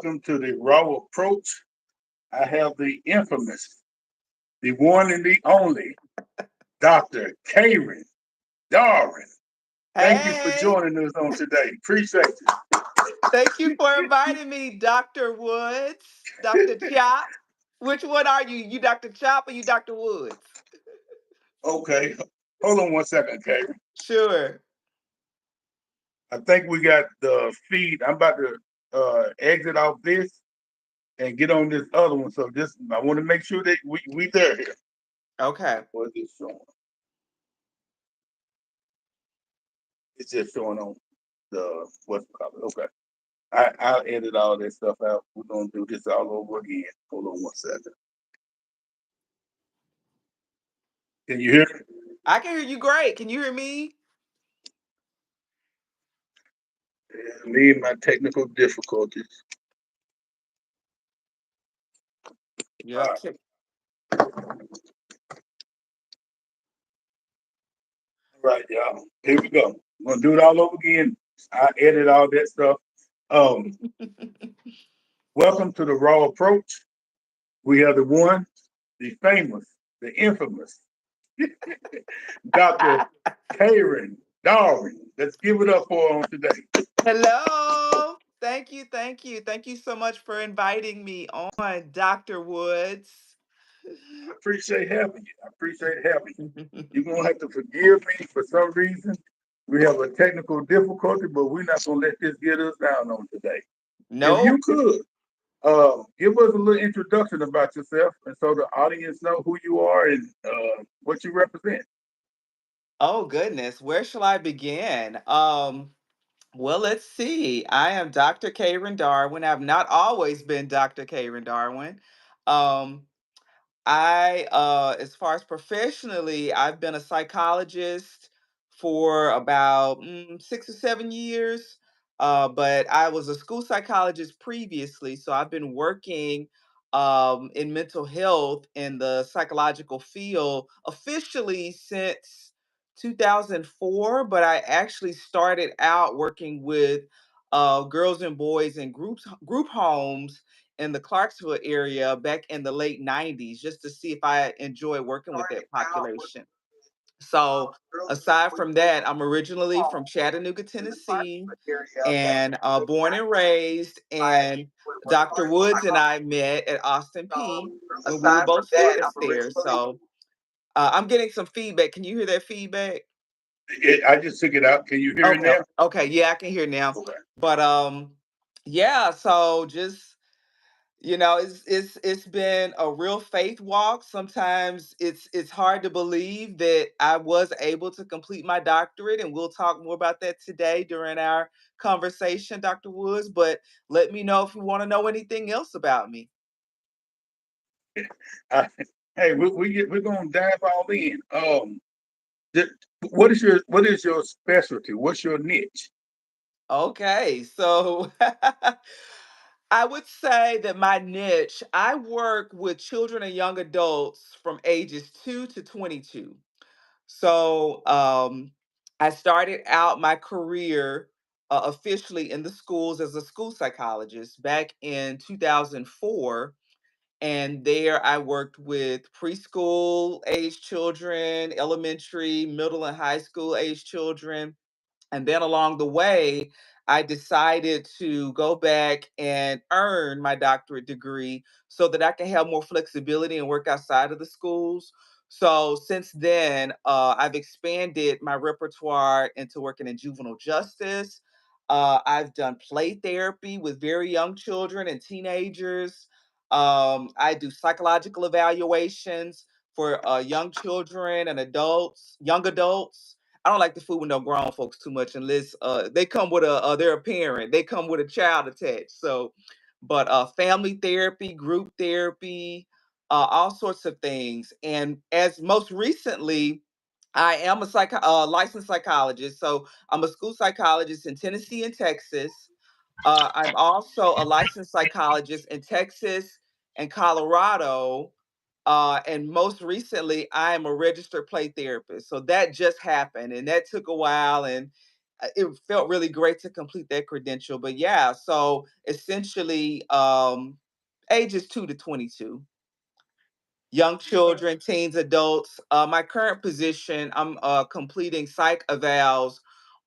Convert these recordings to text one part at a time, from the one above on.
Welcome to the Raw Approach. I have the infamous, the one and the only Dr. Karen Darwin. Thank you for Hey, joining us on today. Appreciate thank you for inviting me, Dr. Woods, Dr. you. Chop. Which one are you? You Dr. Chop or you Dr. Woods? Okay, hold on one second, Karen. Sure. I think we got the feed. I'm about to exit off this and get on this other one. So just I want to make sure that we there here. Okay. What is it showing? It's just showing on the what's it called? Okay. I'll edit all that stuff out. We're gonna do this all over again. Hold on one second. Can you hear me? I can hear you great. Can you hear me? Me and my technical difficulties. All Yep. right, y'all. Here we go. We're gonna do it all over again. I edit all that stuff. Um, Welcome to the Raw Approach. We have the one, the famous, the infamous Dr. Karen Darwin. Let's give it up for her on today. Hello. Thank you. Thank you. Thank you so much for inviting me on, Dr. Woods. I appreciate having you. I appreciate having you. You're gonna have to forgive me for some reason. We have a technical difficulty, but we're not gonna let this get us down on today. If you Nope. could, give us a little introduction about yourself, and so the audience know who you are and what you represent. Oh goodness, where shall I begin? Well, let's see. I am Dr. Karen Darwin. I've not always been Dr. Karen Darwin. Um, as far as professionally, I've been a psychologist for about 6 or 7 years. But I was a school psychologist previously, so I've been working in mental health in the psychological field officially since 2004. But I actually started out working with girls and boys in group homes in the Clarksville area back in the late 90s just to see if I enjoy working with that population. So, aside from that, I'm originally from Chattanooga, Tennessee, and born and raised. And Dr. Woods and I met at Austin P when we were both students there. So, I'm getting some feedback. Can you hear that feedback? I just took it out. Can you hear it Okay. now? Okay. Yeah, I can hear now. Okay. But yeah. So just it's been a real faith walk. Sometimes it's hard to believe that I was able to complete my doctorate, and we'll talk more about that today during our conversation, Dr. Woods. But let me know if you want to know anything else about me. Uh, hey, we're gonna dive all in. th- what is your specialty? What's your niche? Okay, so I would say that my niche, I work with children and young adults from ages 2 to 22. So I started out my career officially in the schools as a school psychologist back in 2004. And there I worked with preschool age children, elementary, middle, and high school age children. And then along the way, I decided to go back and earn my doctorate degree so that I can have more flexibility and work outside of the schools. So since then, I've expanded my repertoire into working in juvenile justice. I've done play therapy with very young children and teenagers. I do psychological evaluations for young children and adults, young adults. I don't like to fool with no grown folks too much unless they come with they're a parent. They come with a child attached. So, but family therapy, group therapy, all sorts of things. And as most recently, I am a licensed psychologist. So I'm a school psychologist in Tennessee and Texas. I'm also a licensed psychologist in Texas and Colorado. And most recently, I am a registered play therapist. So that just happened, and that took a while. And it felt really great to complete that credential. But yeah, so essentially, ages 2 to 22, young Okay. children, teens, adults. My current position, I'm completing psych evals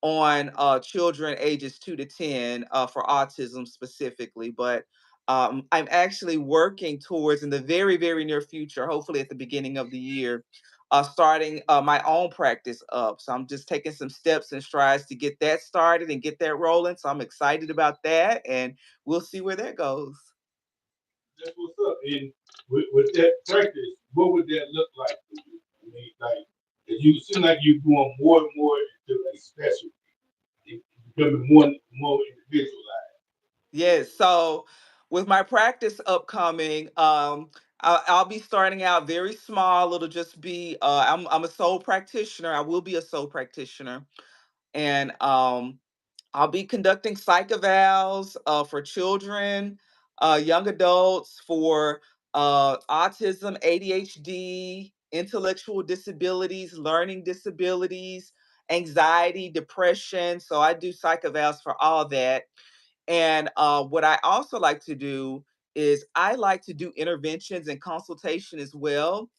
on children ages 2 to 10 for autism specifically. But I'm actually working towards in the very, very near future, hopefully at the beginning of the year, starting my own practice up. So I'm just taking some steps and strides to get that started and get that rolling. So I'm excited about that, and we'll see where that goes. That's what's up. And with that practice, what would that look like for you? I mean, like, 'cause you seem like you're going more and more into a specialty. It's becoming more and more individualized. Yes. So with my practice upcoming, I'll be starting out very small. It'll just be I'm a sole practitioner. I will be a sole practitioner, and I'll be conducting psych evals for children, young adults, for autism, ADHD, intellectual disabilities, learning disabilities, anxiety, depression. So I do psych evals for all that. And what I also like to do is I like to do interventions and consultation as well.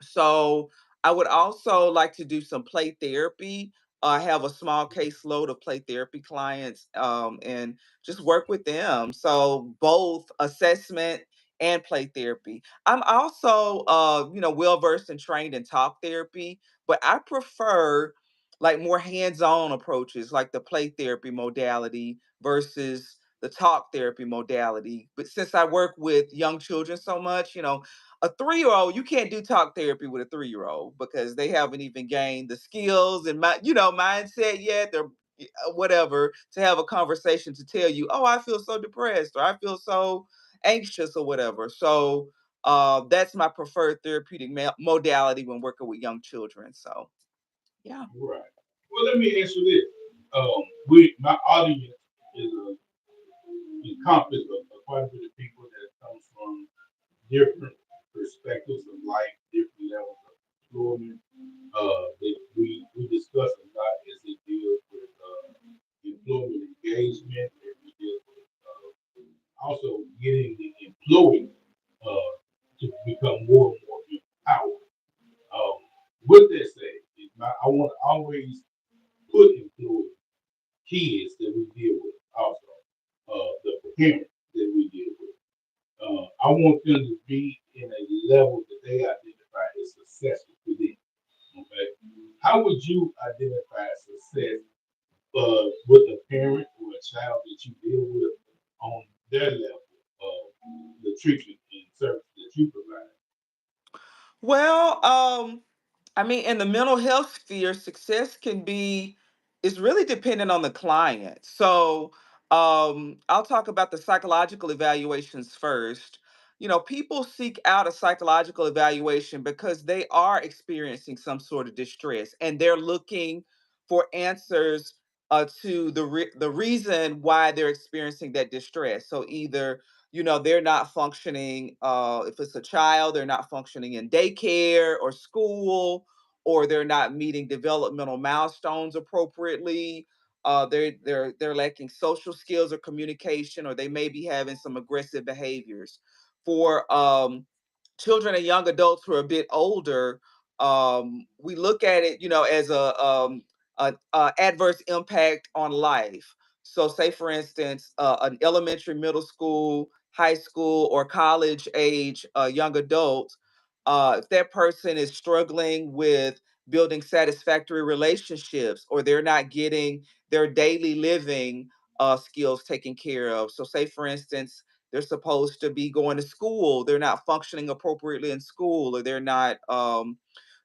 So I would also like to do some play therapy. I have a small caseload of play therapy clients, and just work with them. So both assessment and play therapy. I'm also, well versed and trained in talk therapy, but I prefer like more hands-on approaches, like the play therapy modality versus the talk therapy modality. But since I work with young children so much, a 3-year old, you can't do talk therapy with a 3-year old because they haven't even gained the skills and mindset yet. They're whatever to have a conversation to tell you, oh, I feel so depressed or I feel so anxious or whatever. So that's my preferred therapeutic modality when working with young children. So yeah. Right. Well, let me ask you this. We my audience is encompassed of quite a bit of people that comes from different perspectives of life, different levels of employment. We discuss a lot as it deals with employment engagement, as we deal with also getting the employee to become more and more empowered. Um, with that said, I want to always put employees, kids that we deal with, also the parents that we deal with. I want them to be in a level that they identify as successful for them. Okay, how would you identify success with a parent or a child that you deal with on their level of the treatment and service that you provide? Well, I mean, in the mental health sphere, success can be is really dependent on the client. So, I'll talk about the psychological evaluations first. People seek out a psychological evaluation because they are experiencing some sort of distress and they're looking for answers to the reason why they're experiencing that distress. So either they're not functioning, if it's a child, they're not functioning in daycare or school, or they're not meeting developmental milestones appropriately. They're lacking social skills or communication, or they may be having some aggressive behaviors. For children and young adults who are a bit older, we look at it, as a adverse impact on life. So, say for instance, an elementary, middle school, high school, or college age young adult, if that person is struggling with building satisfactory relationships, or they're not getting their daily living skills taken care of. So, say for instance, they're supposed to be going to school, they're not functioning appropriately in school, or they're not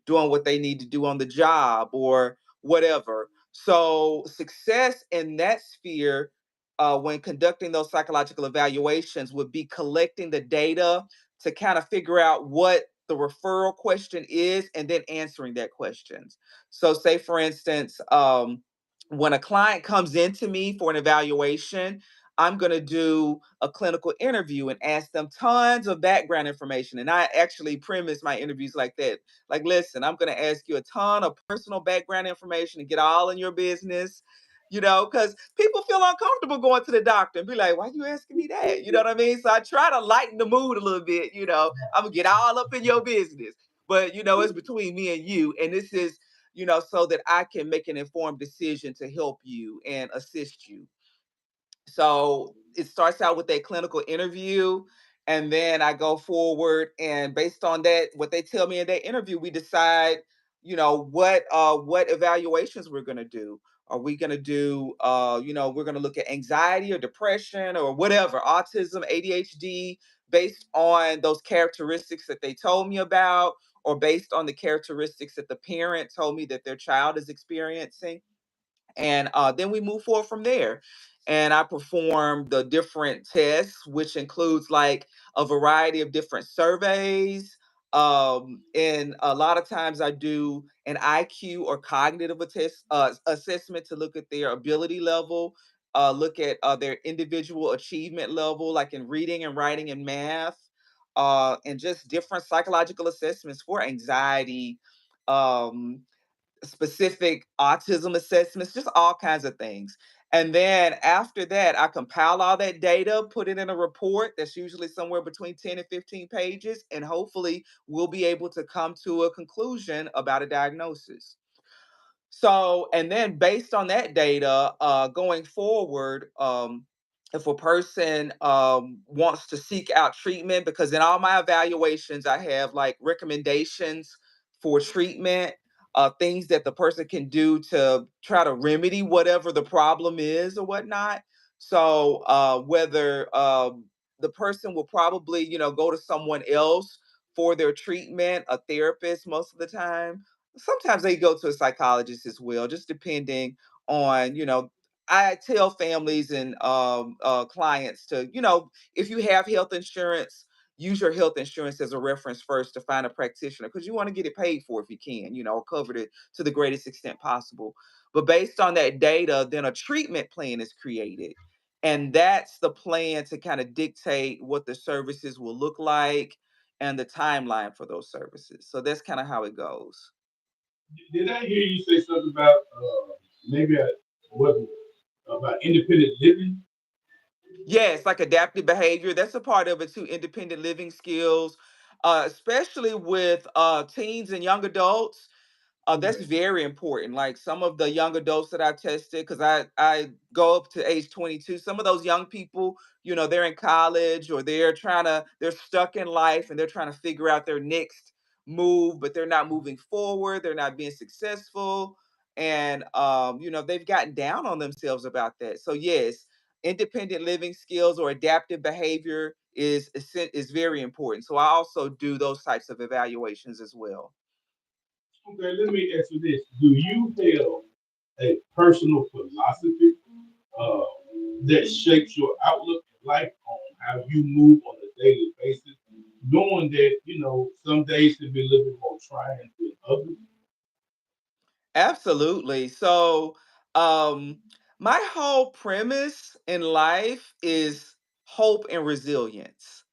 doing what they need to do on the job or whatever. So, success in that sphere, when conducting those psychological evaluations, would be collecting the data to kind of figure out what the referral question is and then answering that questions. So, say for instance, when a client comes into me for an evaluation, I'm going to do a clinical interview and ask them tons of background information. And I actually premise my interviews like that. Like, listen, I'm going to ask you a ton of personal background information and get all in your business. Because people feel uncomfortable going to the doctor and be like, why you asking me that? You know what I mean? So I try to lighten the mood a little bit. I'm going to get all up in your business. But, it's between me and you. And this is, so that I can make an informed decision to help you and assist you. So it starts out with a clinical interview, and then I go forward, and based on that, what they tell me in that interview, we decide, what evaluations we're gonna do. Are we gonna do we're gonna look at anxiety or depression or whatever, autism, ADHD, based on those characteristics that they told me about, or based on the characteristics that the parent told me that their child is experiencing, and then we move forward from there. And I perform the different tests, which includes like a variety of different surveys. And a lot of times I do an IQ or cognitive assessment to look at their ability level, look at their individual achievement level, like in reading and writing and math, and just different psychological assessments for anxiety, um, specific autism assessments, just all kinds of things. And then after that, I compile all that data, put it in a report that's usually somewhere between 10 and 15 pages, and hopefully we'll be able to come to a conclusion about a diagnosis. So, and then based on that data, going forward, if a person wants to seek out treatment, because in all my evaluations, I have like recommendations for treatment, things that the person can do to try to remedy whatever the problem is or whatnot. So, whether the person will probably, go to someone else for their treatment, a therapist most of the time. Sometimes they go to a psychologist as well, just depending on, I tell families and clients to, if you have health insurance, use your health insurance as a reference first to find a practitioner, because you want to get it paid for if you can, covered it to the greatest extent possible. But based on that data, then a treatment plan is created. And that's the plan to kind of dictate what the services will look like and the timeline for those services. So that's kind of how it goes. Did I hear you say something about maybe I wasn't about independent living? Yes, like adaptive behavior. That's a part of it too. Independent living skills, especially with teens and young adults. That's Okay. very important. Like some of the young adults that I've tested, because I go up to age 22. Some of those young people, they're in college, or they're stuck in life and they're trying to figure out their next move, but they're not moving forward. They're not being successful, and they've gotten down on themselves about that. So yes, independent living skills or adaptive behavior is very important. So I also do those types of evaluations as well. Okay, let me ask you this. Do you have a personal philosophy uh, that shapes your outlook in life on how you move on a daily basis, knowing that, some days can be a little bit more trying than others? Absolutely. So, um, my whole premise in life is hope and resilience.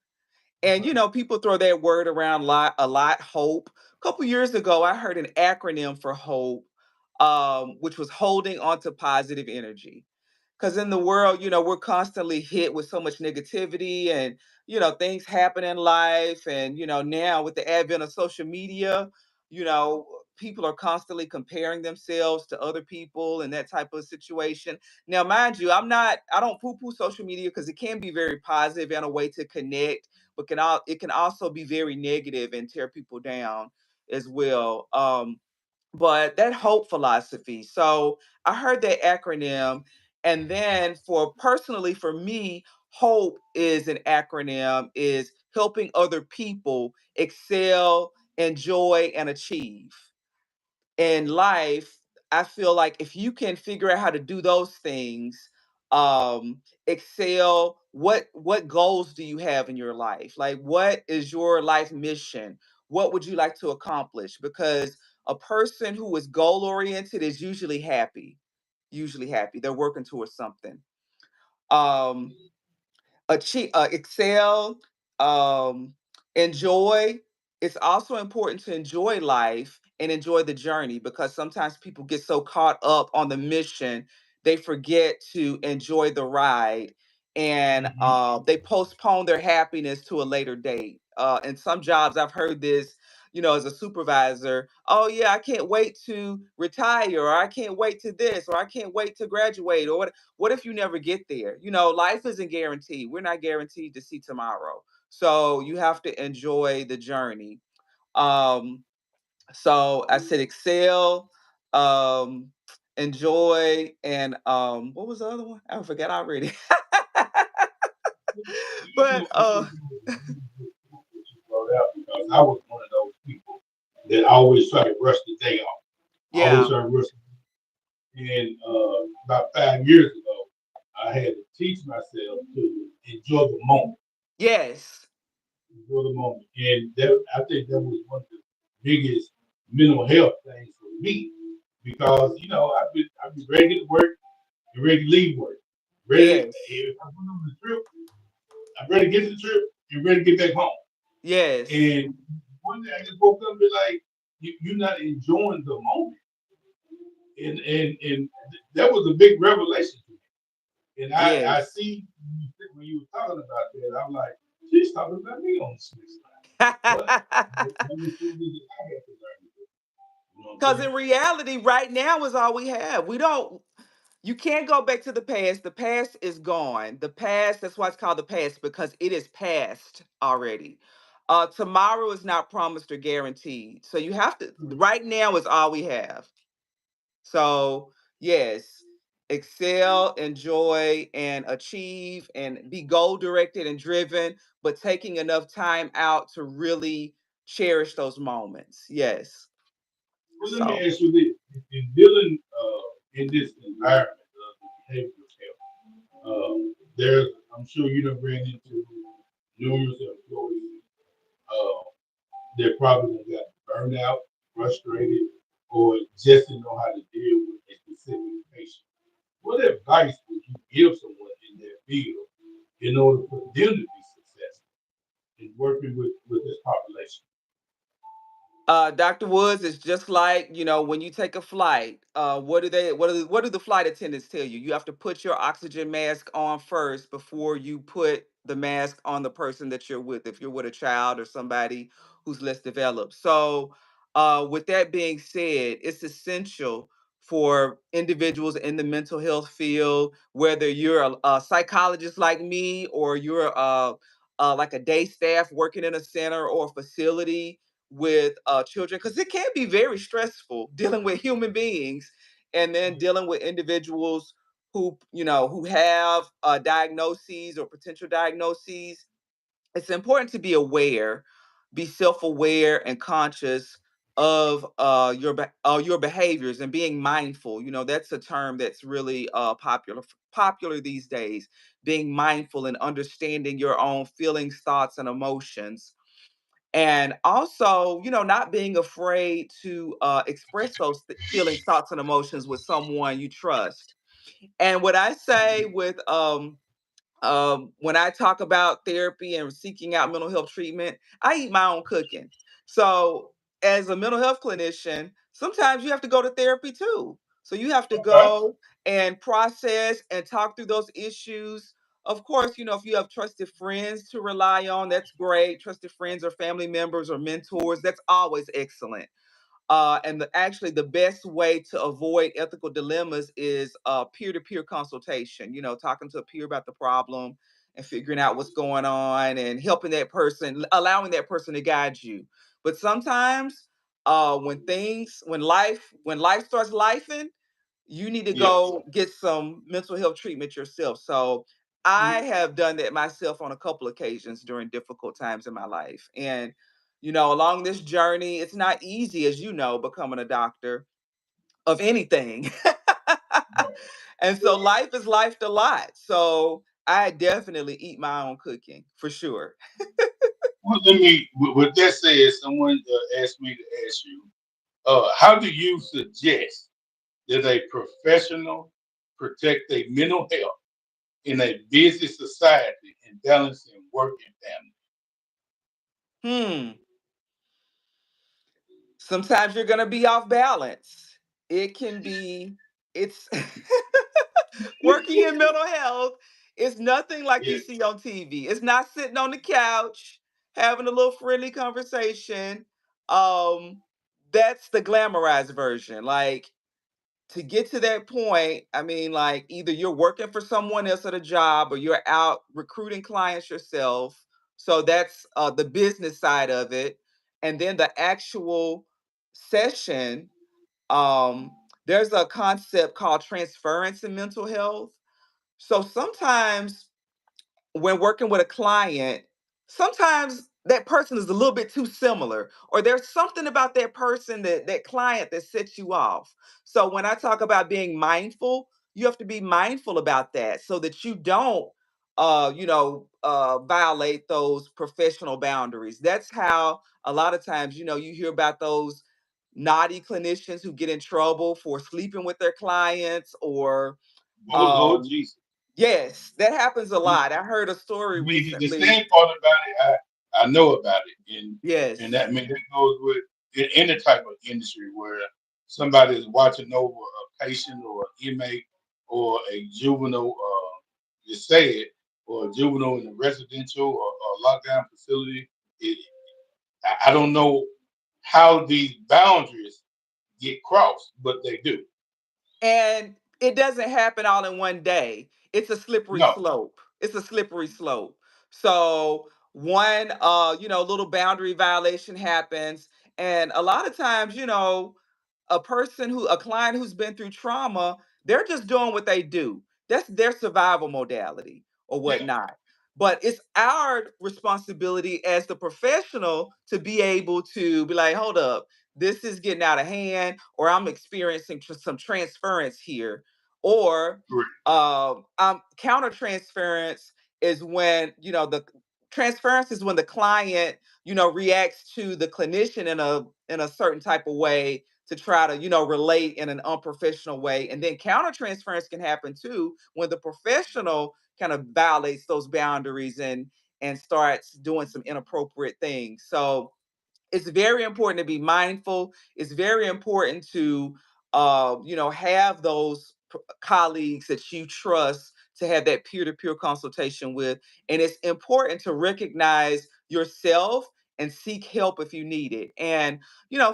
And Okay. people throw that word around a lot, hope. A couple years ago, I heard an acronym for hope, which was holding on to positive energy. Because in the world, we're constantly hit with so much negativity, and things happen in life, and now with the advent of social media, you know people are constantly comparing themselves to other people and that type of situation. Now mind you, I don't poo poo social media, because it can be very positive and a way to connect, but it can also be very negative and tear people down as well. But that hope philosophy. So I heard that acronym. And then for me, hope is an acronym, is helping other people excel, enjoy, and achieve in life. I feel like if you can figure out how to do those things, excel, what goals do you have in your life? Like what is your life mission? What would you like to accomplish? Because a person who is goal oriented is usually happy. Usually happy. They're working towards something. Um, excel, um, enjoy. It's also important to enjoy life and enjoy the journey, because sometimes people get so caught up on the mission they forget to enjoy the ride, and Hmm. they postpone their happiness to a later date. In some jobs, I've heard this, as a supervisor. Oh yeah, I can't wait to retire, or I can't wait to this, or I can't wait to graduate, or what if you never get there? Life isn't guaranteed. We're not guaranteed to see tomorrow. So you have to enjoy the journey. Um, so I said excel, um, enjoy, and what was the other one? I forgot already. You But know, it's really good what you brought out because I was one of those people that always try to rush the day off. Always yeah, try to rush. And about 5 years ago, I had to teach myself to enjoy the moment, yes, enjoy the moment. And I think that was one of the biggest mental health things for me because I've been ready to get to work and ready to leave work. Ready yes, if I went on the trip, I'm ready to get to the trip and ready to get back home. yes, And one day I just woke up and be like, you're not enjoying the moment. And that was a big revelation to me. And I yes. see when you were talking about that, I'm like, she's talking about me on this side. But let me see this I have to learn to do. You know what I'm Because saying? in reality, right now is all we have. You can't go back to the past. The past is gone. The past, that's why it's called the past, because it is past already. Tomorrow is not promised or guaranteed. So you have to, right now is all we have. So, yes, excel, enjoy, and achieve, and be goal directed and driven, but taking enough time out to really cherish those moments. Yes. Well, let me So, ask you this: in dealing in this environment of behavioral health, there's I'm sure you done ran into numerous employees. Uh, they're probably gonna get burned out, frustrated, or just didn't know how to deal with a specific patient. What advice would you give someone in that field in order for them to be successful in working with this population? Dr. Woods, is just like, when you take a flight. What do the flight attendants tell you? You have to put your oxygen mask on first before you put the mask on the person that you're with, if you're with a child or somebody who's less developed. So, with that being said, it's essential for individuals in the mental health field, whether you're a psychologist like me, or you're like a day staff working in a center or a facility with children, because it can be very stressful dealing with human beings, and then dealing with individuals who have diagnoses or potential diagnoses. It's important to be aware, be self-aware and conscious of your behaviors, and being mindful. That's a term that's really popular these days. Being mindful and understanding your own feelings, thoughts, and emotions, and also, not being afraid to express those feelings, thoughts, and emotions with someone you trust. And what I say with when I talk about therapy and seeking out mental health treatment, I eat my own cooking. So, as a mental health clinician, sometimes you have to go to therapy too. So, you have to Okay. go and process and talk through those issues. Of course, if you have trusted friends to rely on, that's great. Trusted friends or family members or mentors, that's always excellent. Actually, the best way to avoid ethical dilemmas is peer-to-peer consultation. Talking to a peer about the problem and figuring out what's going on, and helping that person, allowing that person to guide you. But sometimes, when life starts lifing, you need to Yeah. go get some mental health treatment yourself. So I have done that myself on a couple occasions during difficult times in my life. And along this journey, it's not easy, as becoming a doctor of anything. And so life is life a lot. So I definitely eat my own cooking for sure. Well, with that said, someone asked me to ask you, how do you suggest that a professional protect their mental health in a busy society and balancing work and family? Hmm. Sometimes you're going to be off balance. It can be, it's Working in mental health is nothing like you Yeah, see on TV. It's not sitting on the couch having a little friendly conversation. Um, that's the glamorized version. Like, to get to that point, I mean, like, either you're working for someone else at a job or you're out recruiting clients yourself. So that's the business side of it. And then the actual session, there's a concept called transference in mental health. So sometimes when working with a client, sometimes that person is a little bit too similar, or there's something about that person, that client, that sets you off. So when I talk about being mindful, you have to be mindful about that so that you don't violate those professional boundaries. That's how a lot of times, you hear about those naughty clinicians who get in trouble for sleeping with their clients, or oh um Jesus. yes, that happens a I lot. I heard a story mean, the recently. sad part about it, I know about it, and Yes. that, I mean, that goes with in any type of industry where somebody is watching over a patient or an inmate or a juvenile, just say it, or a juvenile in a residential or lockdown facility. It, I don't know how these boundaries get crossed, but they do. And it doesn't happen all in one day. It's a slippery No, slope. It's a slippery slope. So one little boundary violation happens, and a lot of times, a client who's been through trauma, they're just doing what they do. That's their survival modality or yeah, whatnot. But it's our responsibility as the professional to be able to be like, hold up, this is getting out of hand, or I'm experiencing some transference here, or correct. counter transference is when the transference is when the client reacts to the clinician in a certain type of way to try to relate in an unprofessional way. And then counter transference can happen too when the professional kind of violates those boundaries and starts doing some inappropriate things. So it's very important to be mindful. It's very important to have those colleagues that you trust to have that peer-to-peer consultation with. And it's important to recognize yourself and seek help if you need it. And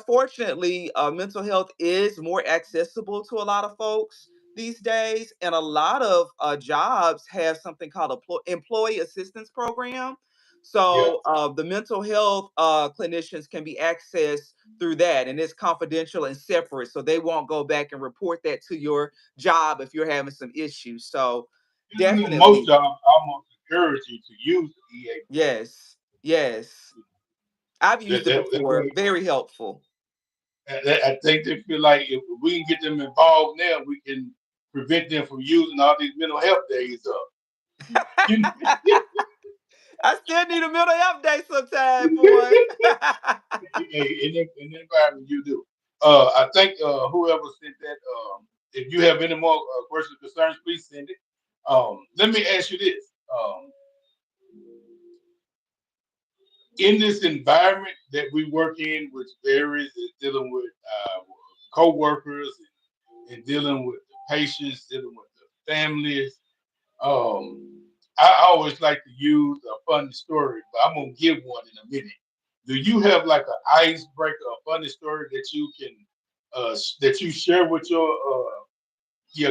fortunately, mental health is more accessible to a lot of folks these days, and a lot of jobs have something called a employee assistance program. Yeah. So the mental health clinicians can be accessed through that, and it's confidential and separate. So they won't go back and report that to your job if you're having some issues. So I know most definitely, jobs almost encourage you to use the EA program. yes, yes. I've used it That before. way, Very helpful. I think they feel like if we can get them involved now, we can prevent them from using all these mental health days up. You I still need a mental health day sometime, boy. in the environment you do. I think whoever sent that, if you have any more questions or concerns, please send it. Let me ask you this. In this environment that we work in, which varies, is dealing with co-workers and dealing with the patients, dealing with the families. I always like to use a funny story, but I'm gonna give one in a minute. Do you have like an icebreaker, a funny story that you can that you share with your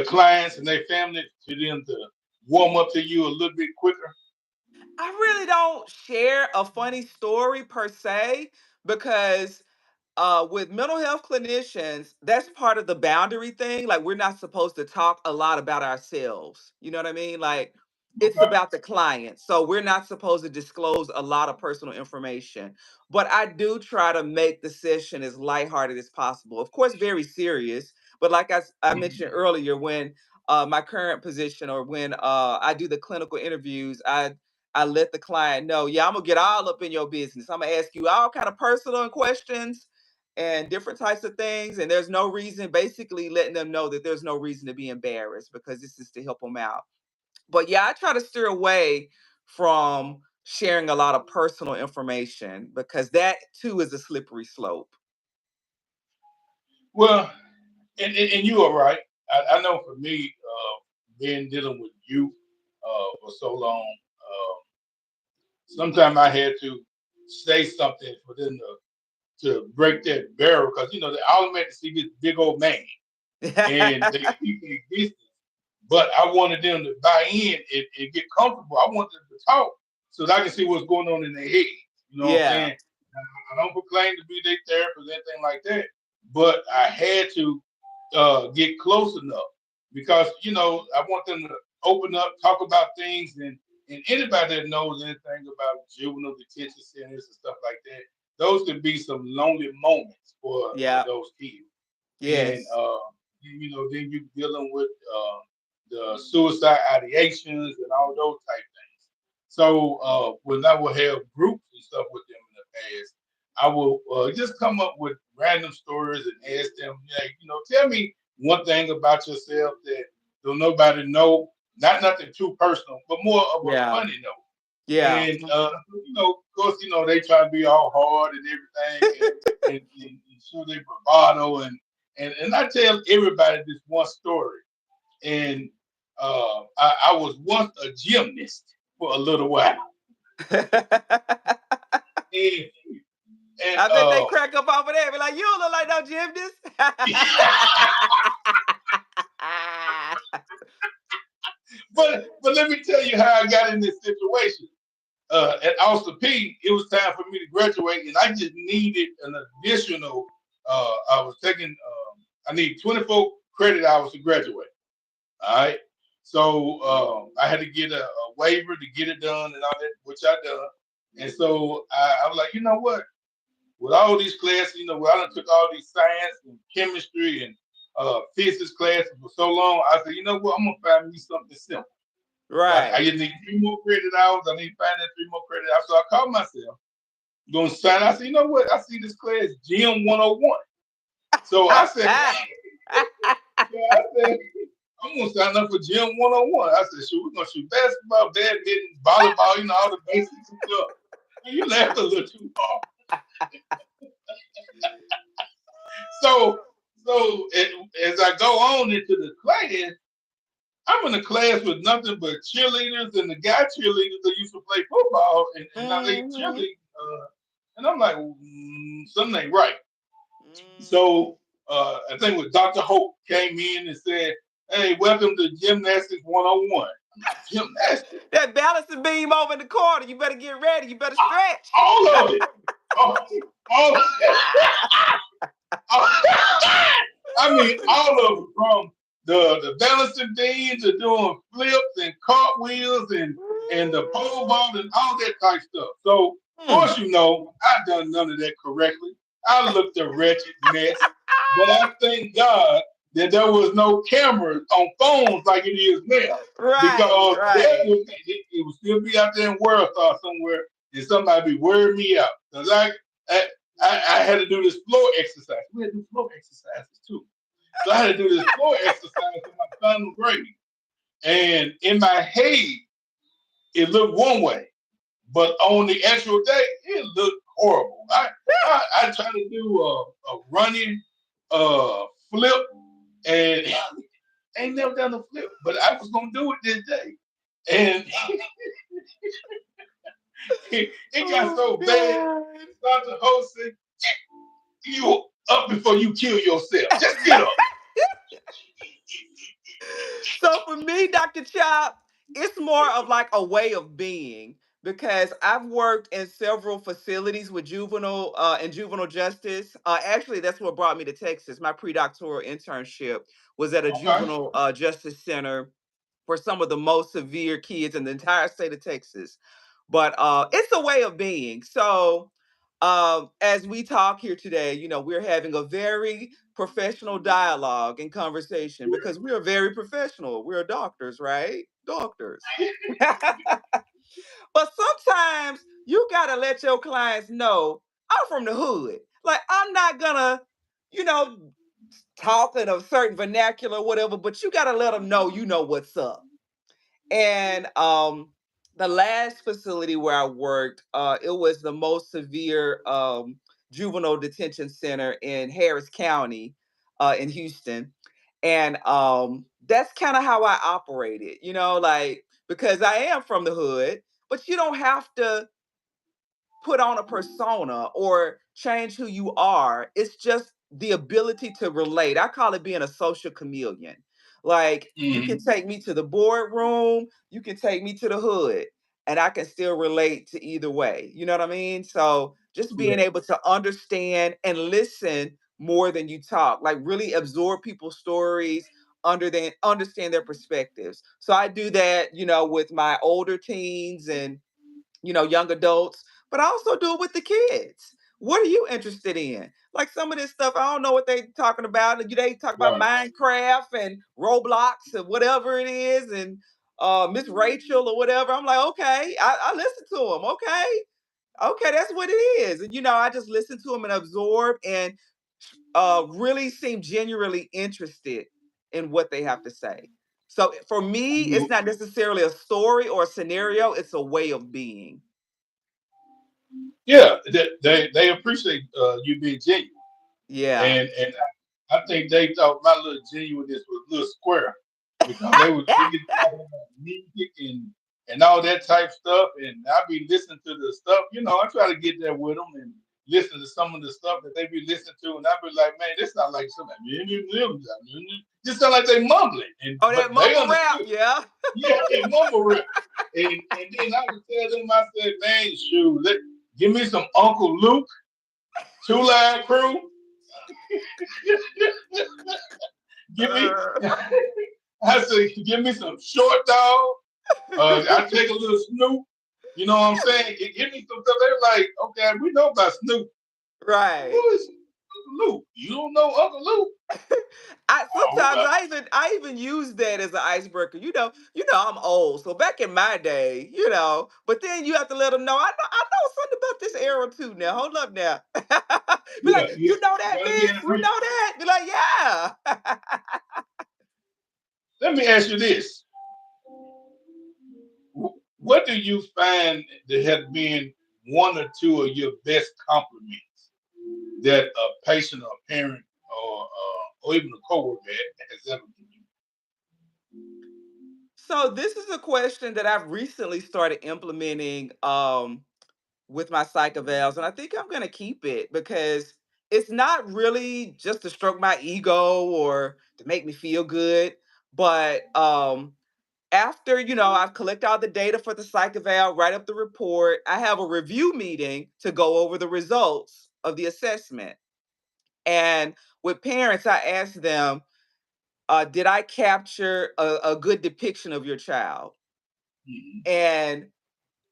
clients and their family to them to warm up to you a little bit quicker? I really don't share a funny story per se, because with mental health clinicians, that's part of the boundary thing. Like, we're not supposed to talk a lot about ourselves. You know what I mean? Like, it's Okay. about the client. So we're not supposed to disclose a lot of personal information. But I do try to make the session as lighthearted as possible. Of course, very serious. But like I Mhm. mentioned earlier, when my current position, or when I do the clinical interviews, I let the client know, yeah, I'm gonna get all up in your business. I'm gonna ask you all kind of personal questions and different types of things. And there's no reason, basically letting them know that there's no reason to be embarrassed, because this is to help them out. But yeah, I try to steer away from sharing a lot of personal information, because that too is a slippery slope. Well, and you are right. I know for me, been dealing with youth for so long. Sometimes I had to say something for them to break that barrier because they automatically see this big old man and they keep their distance. But I wanted them to buy in and get comfortable. I want them to talk so that I can see what's going on in their head. You know what I'm Yeah. saying? I don't proclaim to be their therapist or anything like that, but I had to get close enough because I want them to open up, talk about things, and anybody that knows anything about juvenile detention centers and stuff like that, those could be some lonely moments for Yeah. those kids. And Yes. then you're dealing with the suicide ideations and all those type things. So when I will have groups and stuff with them in the past, I will just come up with random stories and ask them, like, tell me one thing about yourself that don't nobody know, not nothing too personal, but more of a Yeah. funny note. Yeah. And of course, they try to be all hard and everything, and show their bravado, and I tell everybody this one story. And I was once a gymnast for a little while, and and I bet they crack up off of that. Be like, you don't look like no gymnast. but let me tell you how I got in this situation. At Austin P, it was time for me to graduate, and I just needed an additional. I was taking. I need 24 credit hours to graduate. All right. So I had to get a waiver to get it done and all that, which I done. And so I was like, you know what? With all these classes, where I done took all these science and chemistry and physics classes for so long, I said, you know what? I'm gonna find me something simple. I Right. just need 3 more credit hours. I need to find that 3 more credit hours. So I called myself, going to sign. I said, you know what? I see this class, Gym 101. So I said, yeah, I said, I'm gonna sign up for Gym 101. I said, shoot, we're gonna shoot basketball, badminton, volleyball, all the basics and stuff. And you laughed a little too hard. So, as I go on into the class, I'm in a class with nothing but cheerleaders and the guy cheerleaders that used to play football, and now they Mhm. cheerlead. And I'm like, something ain't right. Mhm. So I think when Dr. Hope came in and said, "Hey, welcome to Gymnastics 101." I'm like, gymnastics? That balancing beam over in the corner. You better get ready. You better stretch. All of it. All, all, I mean, all of it, from the balancing beams to doing flips and cartwheels and the pole vault and all that type stuff. So, of Mm. course, I've done none of that correctly. I looked a wretched mess, but I thank God that there was no cameras on phones like it is now, Right, because right. it would still be out there in World Star somewhere, and somebody be wearing me out. Cause I, I had to do this floor exercise. We had to do floor exercises too. So I had to do this floor exercise in my final grade. And in my head, it looked one way. But on the actual day, it looked horrible. I tried to do a running flip, and I ain't never done a flip, but I was gonna do it this day. And it got Oh so bad. God. Dr. Host said, "You up before you kill yourself. Just get up." So for me, Dr. Chop, it's more of like a way of being because I've worked in several facilities with juvenile and juvenile justice. Actually, that's what brought me to Texas. My pre-doctoral internship was at a Okay. juvenile justice center for some of the most severe kids in the entire state of Texas. But it's a way of being. So as we talk here today, we're having a very professional dialogue and conversation because we are very professional. We're doctors, right? Doctors. But sometimes you gotta let your clients know I'm from the hood. Like I'm not gonna, you know, talk in a certain vernacular, whatever, but you gotta let them know you know what's up. And the last facility where I worked, it was the most severe juvenile detention center in Harris County in Houston. And that's kind of how I operated, like, because I am from the hood, but you don't have to put on a persona or change who you are. It's just the ability to relate. I call it being a social chameleon. Like, you can Hmm. take me to the boardroom, you can take me to the hood, and I can still relate to either way. You know what I mean? So just being Correct. able to understand and listen more than you talk, like really absorb people's stories, understand their perspectives. So I do that, with my older teens and young adults, but I also do it with the kids. What are you interested in? Like some of this stuff, I don't know what they talking about. They talk about Right. Minecraft and Roblox and whatever it is, and Miss Rachel or whatever. I'm like, okay, I listen to them. Okay, that's what it is. And I just listen to them and absorb and really seem genuinely interested in what they have to say. So for me, it's not necessarily a story or a scenario; it's a way of being. Yeah, they appreciate you being genuine, Yeah. and I think they thought my little genuineness was a little square because we get talking about music and all that type stuff, and I be listening to the stuff. I try to get there with them and listen to some of the stuff that they be listening to, and I be like, man, this not like something. Just sound like they mumbling, Oh, but that they mumble rap, understood. yeah. Yeah, they mumble rap. And then I would tell them, I said, man, shoot, give me some Uncle Luke, Two Line Crew. Give me, Uh, I said, give me some Short Dog. I take a little Snoop. You know what I'm saying? Give me some stuff. They're like, okay, we know about Snoop. right. Who is Uncle Luke? You don't know Uncle Luke? I Oh, sometimes I even use that as an icebreaker. I'm old, so back in my day, But then you have to let them know I know something about this era too. Now hold up, now. Be yeah, like, yeah. you know that, Gotta be Miss? in You know that? Be like, yeah. Let me ask you this. What do you find that has been one or two of your best compliments that a patient or parent or even a coworker has ever given So this is a question that I've recently started implementing with my psych evals, and I think I'm gonna keep it because it's not really just to stroke my ego or to make me feel good, but after I've collected all the data for the psych eval, write up the report, I have a review meeting to go over the results of the assessment. And with parents, I ask them, did I capture a good depiction of your child? you? And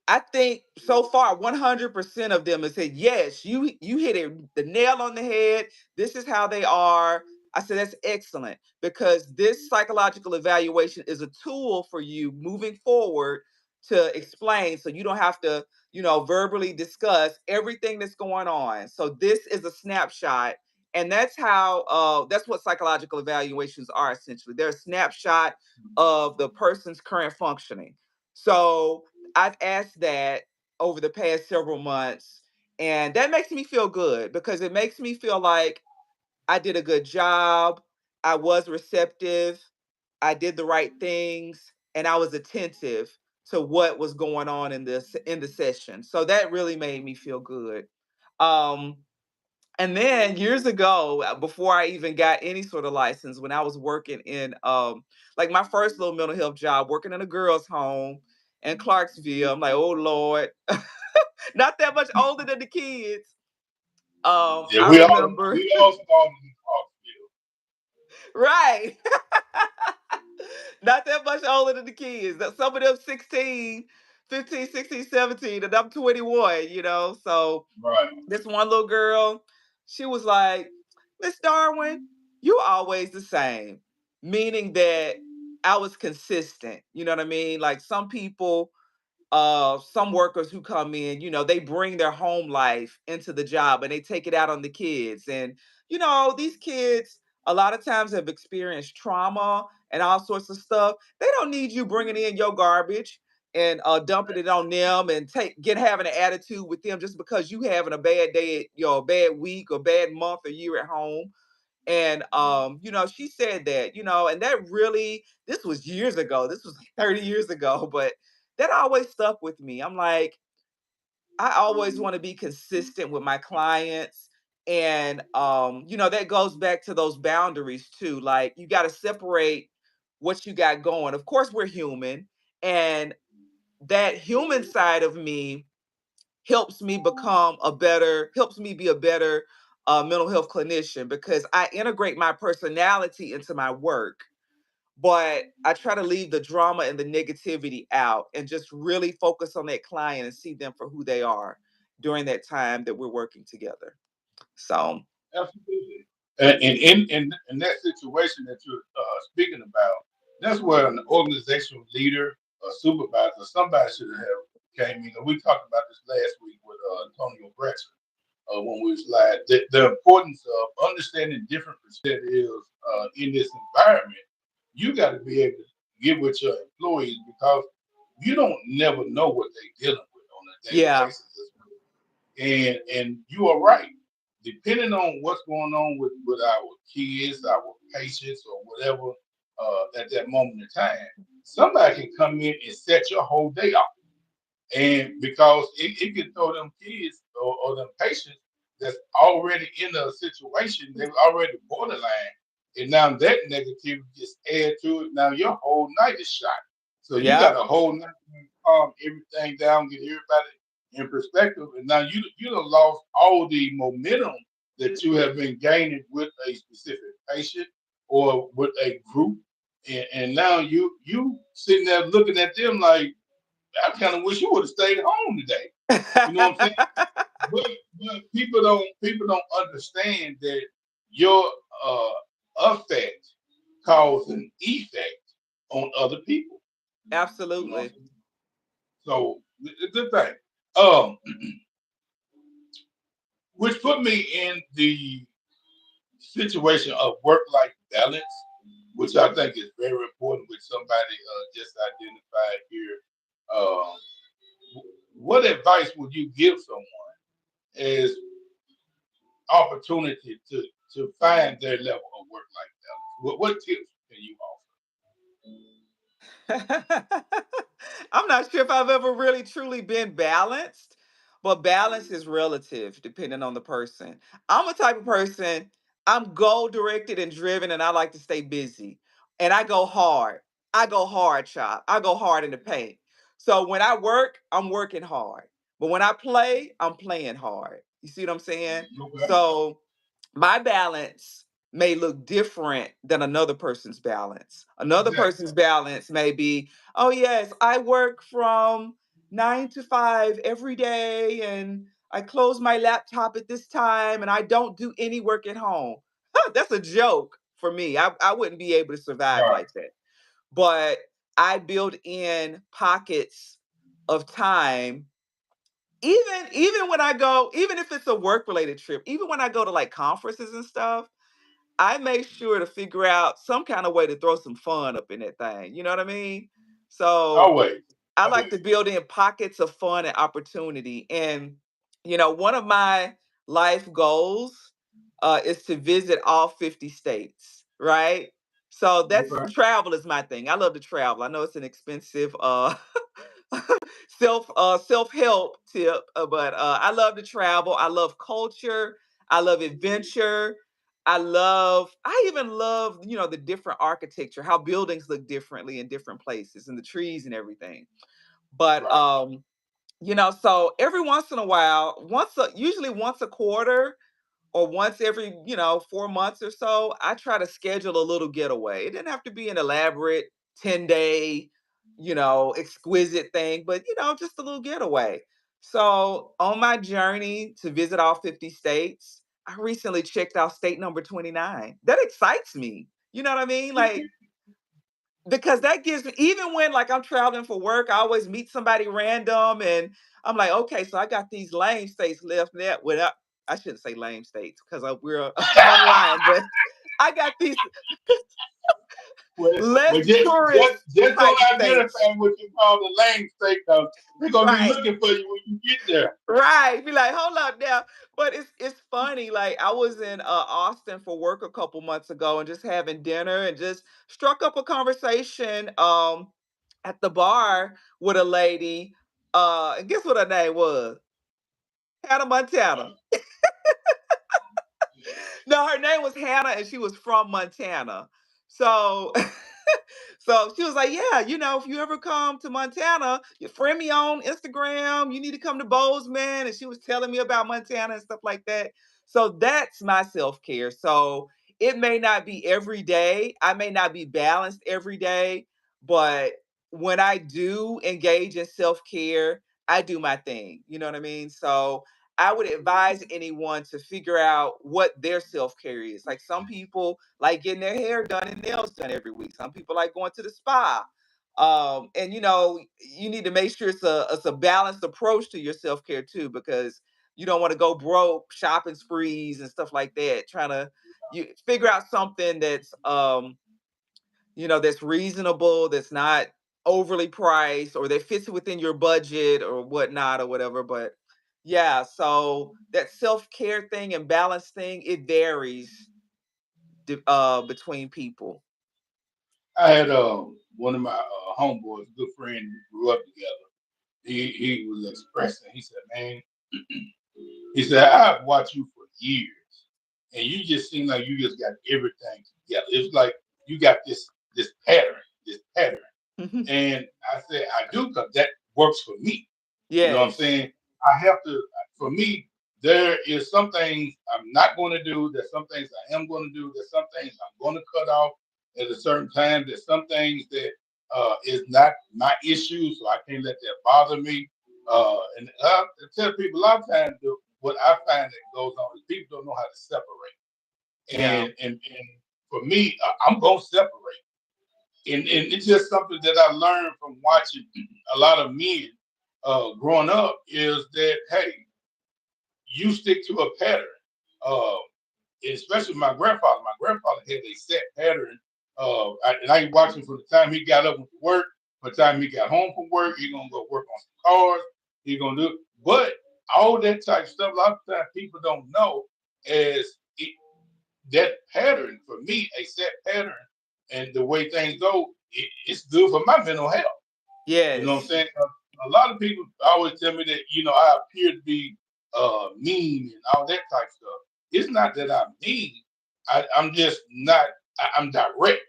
I think so far 100% of them have said, yes, you hit it the nail on the head. This is how they are. I said that's excellent because this psychological evaluation is a tool for you moving forward to explain so you don't have to, verbally discuss everything that's going on. So this is a snapshot, and that's what psychological evaluations are essentially. They're a snapshot of the person's current functioning. So I've asked that over the past several months, and that makes me feel good because it makes me feel like I did a good job, I was receptive, I did the right things, and I was attentive to what was going on in the session. So that really made me feel good. Um, and then years ago, before I even got any sort of license, when I was working in like my first little mental health job, working in a girls' home in Clarksville, I'm like, oh Lord, not that much older than the kids. Yeah, I we all remember, we all started in right. Not that much older than the kids. Some of them 16, 15, 16, 17, and I'm 21, So Clarksville. this one little girl, she was like, Miss Darwin, you always the same. Meaning that I was consistent. You know what I mean? Like some workers who come in, they bring their home life into the job and they take it out on the kids. And, these kids a lot of times have experienced trauma and all sorts of stuff. They don't need you bringing in your garbage and dumping it on them and having an attitude with them just because you having a bad day, a bad week or bad month or year at home. And she said that, and that really, this was years ago. This was like 30 years ago, but that always stuck with me. I'm like, I always want to be consistent with my clients. And that goes back to those boundaries too. Like, you got to separate what you got going. Of course, we're human, and that human side of me helps me be a better mental health clinician, because I integrate my personality into my work, but I try to leave the drama and the negativity out and just really focus on that client and see them for who they are during that time that we're working together. So, Absolutely. And in that situation that you're speaking about, that's where an organizational leader, a supervisor, somebody should have came in. And we talked about this last week with Antonio Braxton when we was live. The importance of understanding different perspectives in this environment. You got to be able to get with your employees because you don't never know what they're dealing with on a daily yeah. basis. And you are right. Depending on what's going on with our kids, our patients, or whatever at that moment in time, somebody can come in and set your whole day off. And because it can throw them kids or them patients that's already in a situation, they're already borderline, and now that negativity just add to it. Now your whole night is shot. So you got Yep. a whole night to calm everything down, get everybody in perspective, and now you have lost all the momentum that you have been gaining with a specific patient or with a group, and now you sitting there looking at them like, I kind of wish you would have stayed home today. You know what I'm saying? But, but people don't understand that your uh, effect cause an effect on other people. You know what I'm Absolutely. saying? So it's a good thing. Um, which put me in the situation of work-life balance, which I think is very important, which somebody just identified here. Uh, what advice would you give someone as opportunity to find their level of work life balance? What tips can you I'm not sure if I've ever really truly been balanced, but balance is relative depending on the person. I'm a type of person, I'm goal directed and driven, and I like to stay busy. And I go hard. I go hard, chop. I go hard in the paint. So when I work, I'm working hard. But when I play, I'm playing hard. You see what I'm saying? offer? Okay. So my balance may look different than another person's balance. Another Exactly. person's balance may be, oh, yes, I work from 9 to 5 every day, and I close my laptop at this time, and I don't do any work at home. That's a joke for me. I wouldn't be able to survive Right. like that. But I build in pockets of time, even when I go, even if it's a work related trip, even when I go to like conferences and stuff, I make sure to figure out some kind of way to throw some fun up in that thing. You know what I mean? So Always. I like Always. to build in pockets of fun and opportunity. And, one of my life goals is to visit all 50 states, right? So that's Okay. travel is my thing. I love to travel. I know it's an expensive self-help tip, but I love to travel. I love culture. I love adventure. I even love, the different architecture, how buildings look differently in different places and the trees and everything. But Right. so every once in a while, usually once a quarter or once every, 4 months or so, I try to schedule a little getaway. It didn't have to be an elaborate 10-day, exquisite thing, but just a little getaway. So on my journey to visit all 50 states, I recently checked out state number 29. That excites me. You know what I mean? Like, because that gives me, even when like I'm traveling for work, I always meet somebody random, and I'm like, okay, so I got these lame states left there. Well, I shouldn't say lame states because we're I'm lying, but I got these Well, less just tourist don't type identify states. what you call the lane state, because they're gonna be Right. looking for you when you get there. Right. Be like, hold up now. But it's funny. Like I was in Austin for work a couple months ago and just having dinner and just struck up a conversation at the bar with a lady. And guess what her name was? Hannah Montana. No, her name was Hannah and she was from Montana. So so she was like, yeah, if you ever come to Montana, you friend me on Instagram. You need to come to Bozeman. And she was telling me about Montana and stuff like that. So that's my self-care. So it may not be every day. I may not be balanced every day, but when I do engage in self-care, I do my thing. You know what I mean? So I would advise anyone to figure out what their self care is. Like some people like getting their hair done and nails done every week. Some people like going to the spa. And you need to make sure it's a balanced approach to your self care too, because you don't want to go broke shopping sprees and stuff like that. Trying to you figure out something that's reasonable, that's not overly priced, or that fits within your budget or whatnot or whatever. But yeah, so that self care thing and balance thing, it varies between people. I had one of my homeboys, a good friend, we grew up together. He was expressing. He said, "Man," he said, "I've watched you for years, and you just seem like you just got everything together. It's like you got this pattern, this pattern." And I said, "I do, because that works for me." You know what I'm Yes. saying? I have to, for me, there is some things I'm not going to do. There's some things I am going to do. There's some things I'm going to cut off at a certain time. There's some things that is not my issue, so I can't let that bother me. And I tell people a lot of times, what I find that goes on is people don't know how to separate. Yeah. And for me, I'm going to separate. And it's just something that I learned from watching a lot of men growing up, is that, hey, you stick to a pattern. Uh, Especially my grandfather. My grandfather had a set pattern. And I watched him from the time he got up to work, by the time he got home from work, he's gonna go work on some cars. He's gonna do it. But all that type of stuff, a lot of times people don't know, as it, that pattern for me, a set pattern, and the way things go, it's good for my mental health. You know what I'm Yes. saying? A lot of people always tell me that, I appear to be mean and all that type of stuff. It's not that I'm mean. I'm just not. I'm direct.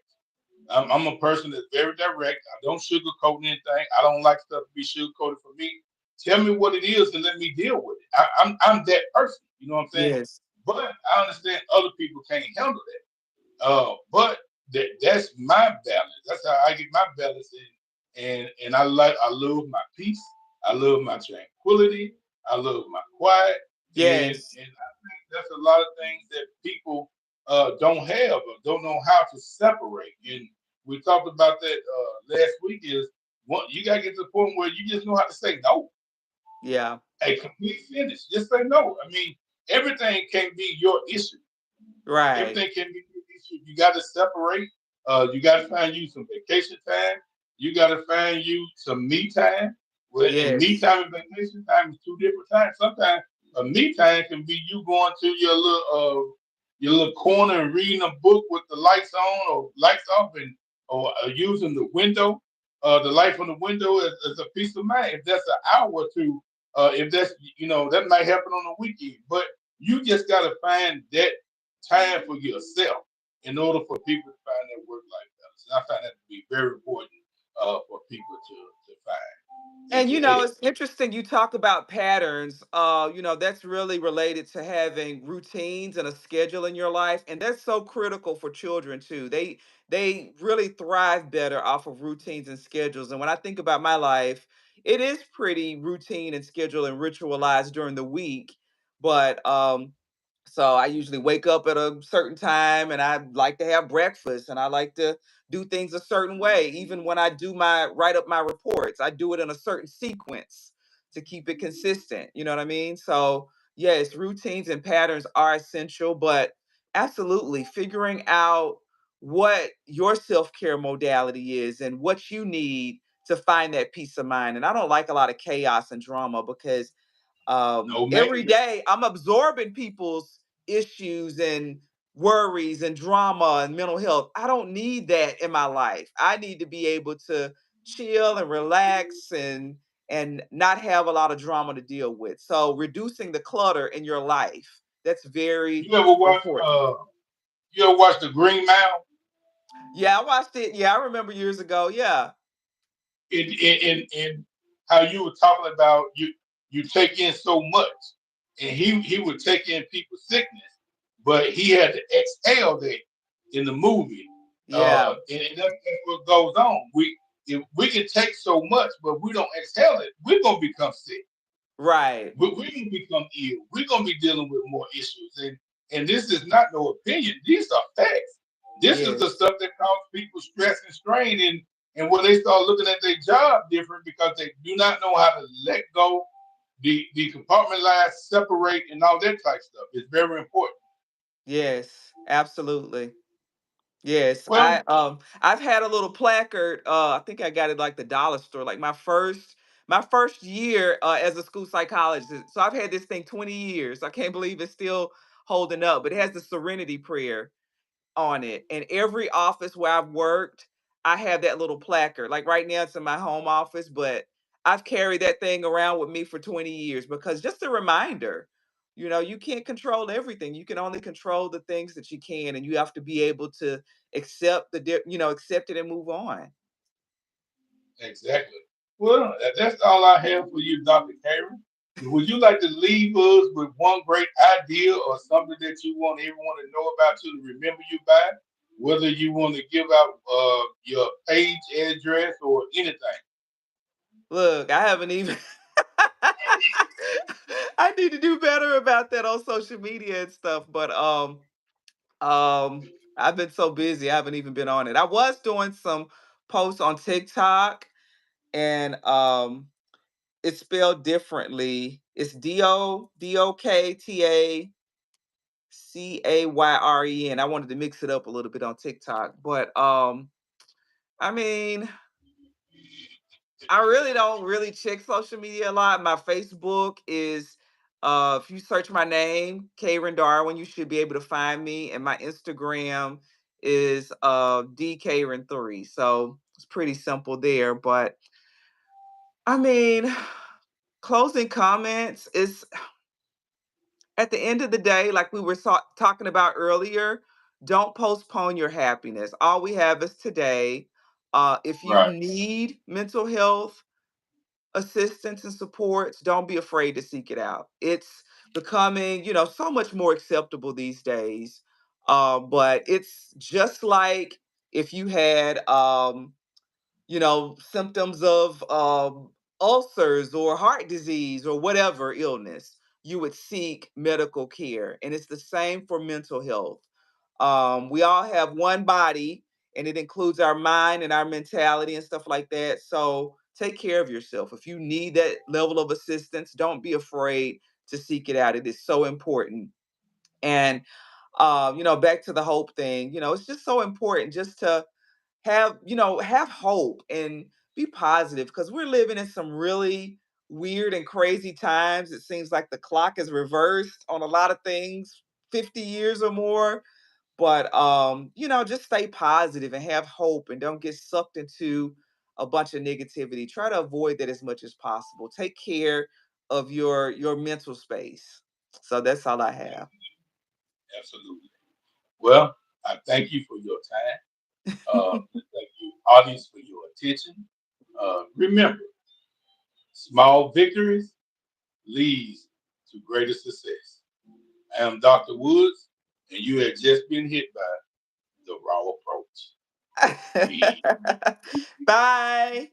I'm a person that's very direct. I don't sugarcoat anything. I don't like stuff to be sugarcoated for me. Tell me what it is and let me deal with it. I'm that person. You know what I'm saying? Yes. But I understand other people can't handle that. But that's my balance. That's how I get my balance in. And I love my peace. I love my tranquility. I love my quiet. Yes. And I think that's a lot of things that people don't have or don't know how to separate. And we talked about that last week. Is one, you gotta get to the point where you just know how to say no. Yeah. A complete finish. Just say no. I mean, everything can't be your issue. Right. Everything can be issued. You got to separate. You got to find you some vacation time. You got to find you some me time. Well, and me Yes. time and vacation time is two different times. Sometimes a me time can be you going to your little corner and reading a book with the lights on or lights off, and or using the window, the light from the window as a peace of mind. If that's an hour or two, if that's that might happen on the weekend, but you just got to find that time for yourself in order for people to find their work life balance. And I find that to be very important for people to find and And to have. it's interesting you talk about patterns. That's really related to having routines and a schedule in your life, and that's so critical for children too. They really thrive better off of routines and schedules. And when I think about my life, it is pretty routine and scheduled and ritualized during the week. But so I usually wake up at a certain time and I like to have breakfast and I like to do things a certain way. Even when I do my write up my reports, I do it in a certain sequence to keep it consistent. You know what I mean? So yes, routines and patterns are essential, but absolutely figuring out what your self-care modality is and what you need to find that peace of mind. And I don't like a lot of chaos and drama because No, man. every day I'm absorbing people's issues and worries and drama and mental health. I don't need that in my life. I need to be able to chill and relax and not have a lot of drama to deal with. So reducing the clutter in your life, that's very You ever watch important. you ever watch the Green Mile? Yeah, I watched it. Yeah, I remember years ago. Yeah. In how you were talking about you take in so much, and he would take in people's sickness, but he had to exhale that in the movie. Yeah. And that's what goes on. If we can take so much, but we don't exhale it, we're gonna become sick. Right. We're gonna become ill. We're gonna be dealing with more issues. And this is not no opinion. These are facts. This is the Yes. stuff that causes people stress and strain, and when they start looking at their job different because they do not know how to let go, the compartmentalize, separate, and all that type stuff. It's very important. Yes. Absolutely. Yes, Well, I've had a little placard. I think I got it like the dollar store, like my first year as a school psychologist. So I've had this thing 20 years. I can't believe it's still holding up, but it has the serenity prayer on it. And every office where I've worked, I have that little placard. Like right now, it's in my home office, but I've carried that thing around with me for 20 years because just a reminder, you can't control everything. You can only control the things that you can, and you have to be able to accept it and move on. exactly. Well, that's all I have for you, Dr. Karen. Would you like to leave us with one great idea or something that you want everyone to know about you to remember you by? Whether you want to give out your page address or anything. Look, I haven't even. I need to do better about that on social media and stuff, but I've been so busy, I haven't even been on it. I was doing some posts on TikTok, and it's spelled differently. It's DOKTACAYREN. I wanted to mix it up a little bit on TikTok, but I mean, I really don't really check social media a lot. My Facebook is if you search my name, Karen Darwin, you should be able to find me. And my Instagram is DKaren3. So it's pretty simple there. But I mean, closing comments is at the end of the day, like we were talking about earlier, don't postpone your happiness. All we have is today. If you Right. need mental health assistance and supports, don't be afraid to seek it out. It's becoming, so much more acceptable these days. But it's just like if you had, symptoms of ulcers or heart disease or whatever illness, you would seek medical care. And it's the same for mental health. We all have one body, and it includes our mind and our mentality and stuff like that. So take care of yourself. If you need that level of assistance, don't be afraid to seek it out. It is so important. And back to the hope thing, it's just so important just to have hope and be positive because we're living in some really weird and crazy times. It seems like the clock is reversed on a lot of things, 50 years or more. But just stay positive and have hope and don't get sucked into a bunch of negativity. Try to avoid that as much as possible. Take care of your mental space. So that's all I have. Absolutely. Well, I thank you for your time. Thank you, audience, for your attention. Remember, small victories leads to greater success. I am Dr. Woods, and you have just been hit by the raw approach. Peace. Bye.